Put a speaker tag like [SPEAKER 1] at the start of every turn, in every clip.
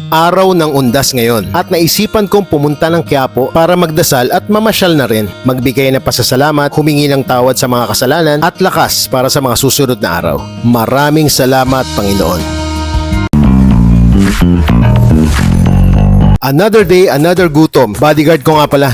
[SPEAKER 1] Araw ng undas ngayon at naisipan kong pumunta ng Quiapo para magdasal at mamasyal na rin. Magbigay ng pasasalamat, humingi ng tawad sa mga kasalanan at lakas para sa mga susunod na araw. Maraming salamat, Panginoon. Another day, another gutom. Bodyguard ko nga pala.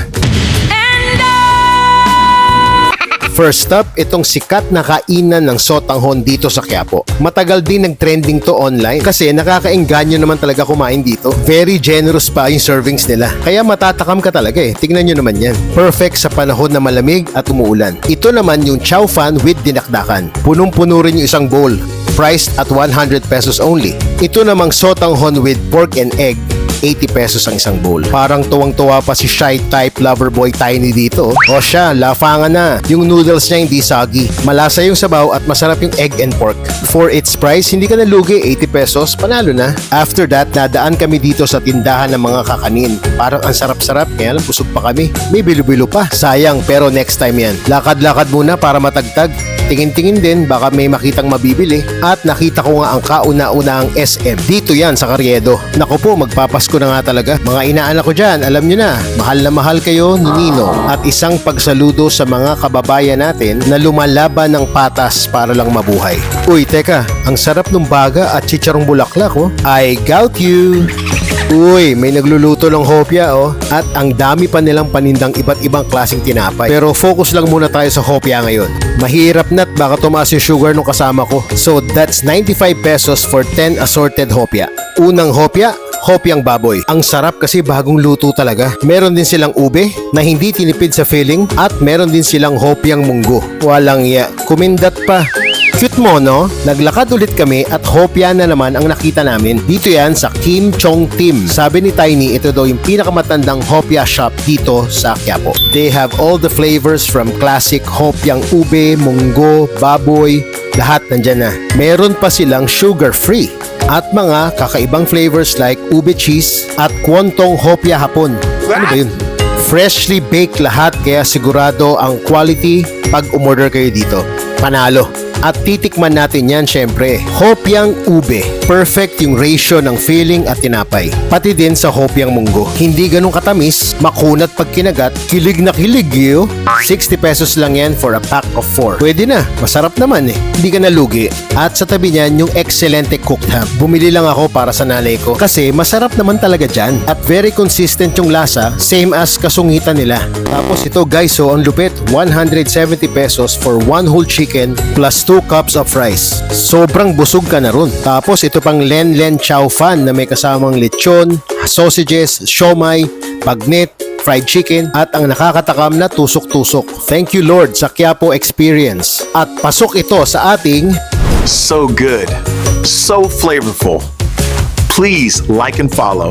[SPEAKER 1] First up, itong sikat na kainan ng sotanghon dito sa Quiapo. Matagal din nag-trending to online kasi nakakaengganyo naman talaga kumain dito. Very generous pa yung servings nila. Kaya matatakam ka talaga eh. Tignan nyo naman yan. Perfect sa panahon na malamig at umuulan. Ito naman yung chow fan with dinakdakan. Punong-puno rin yung isang bowl. Priced at 100 pesos only. Ito namang sotanghon with pork and egg. 80 pesos ang isang bowl. Parang tuwang-tuwa pa si shy type lover boy Tiny dito. O siya, lafangan na. Yung noodles niya hindi soggy. Malasa yung sabaw at masarap yung egg and pork. For its price, hindi ka nalugi. 80 pesos, panalo na. After that, nadaan kami dito sa tindahan ng mga kakanin. Parang ang sarap-sarap, kaya lang busog pa kami. May bilo-bilo pa. Sayang, pero next time yan. Lakad-lakad muna para matagtag. Tingin-tingin din, baka may makitang mabibili. At nakita ko nga ang kauna-unahang SM. Dito yan sa Carriedo. Naku po, magpapasko na nga talaga. Mga inaanak ko dyan, alam nyo na, mahal kayo ni Nino. At isang pagsaludo sa mga kababayan natin na lumalaban ng patas para lang mabuhay. Uy, teka, ang sarap ng baga at chicharong bulaklak, oh. I got you! Uy, may nagluluto ng hopya oh. At ang dami pa nilang panindang iba't ibang klaseng tinapay. Pero focus lang muna tayo sa hopya ngayon. Mahirap na't baka tumaas yung sugar nung kasama ko. So that's 95 pesos for 10 assorted hopya. Unang hopya, hopyang baboy. Ang sarap kasi bagong luto talaga. Meron din silang ube na hindi tinipid sa filling at meron din silang hopyang munggo. Walang ya, kumindat pa. Cute mo, no? Naglakad ulit kami at hopya na naman ang nakita namin. Dito yan sa Kim Chong Tim. Sabi ni Tiny, ito daw yung pinakamatandang hopya shop dito sa Quiapo. They have all the flavors from classic hopyang ube, munggo, baboy, lahat nandyan na. Meron pa silang sugar-free at mga kakaibang flavors like ube cheese at kwontong hopya hapon. Ano ba yun? Freshly baked lahat kaya sigurado ang quality pag umorder kayo dito. Panalo. At titikman natin yan syempre. Hopyang ube. Perfect yung ratio ng filling at tinapay. Pati din sa hopyang munggo. Hindi ganun katamis, makunat pag kinagat, kilig na kilig yo. 60 pesos lang yan for a pack of 4. Pwede na, masarap naman eh. Hindi ka nalugi. At sa tabi niyan yung excelente cooked ham. Bumili lang ako para sa nanay ko kasi masarap naman talaga dyan. At very consistent yung lasa, same as kasungitan nila. Tapos ito guys, so ang lupit, 170 pesos for one whole chicken plus 2 cups of rice. Sobrang busog ka na ron. Tapos ito pang Len Chow Fan na may kasamang lechon, sausages, siomai, bagnet, fried chicken at ang nakakatakam na tusok-tusok. Thank you Lord sa Quiapo experience. At pasok ito sa ating
[SPEAKER 2] So good, so flavorful. Please like and follow.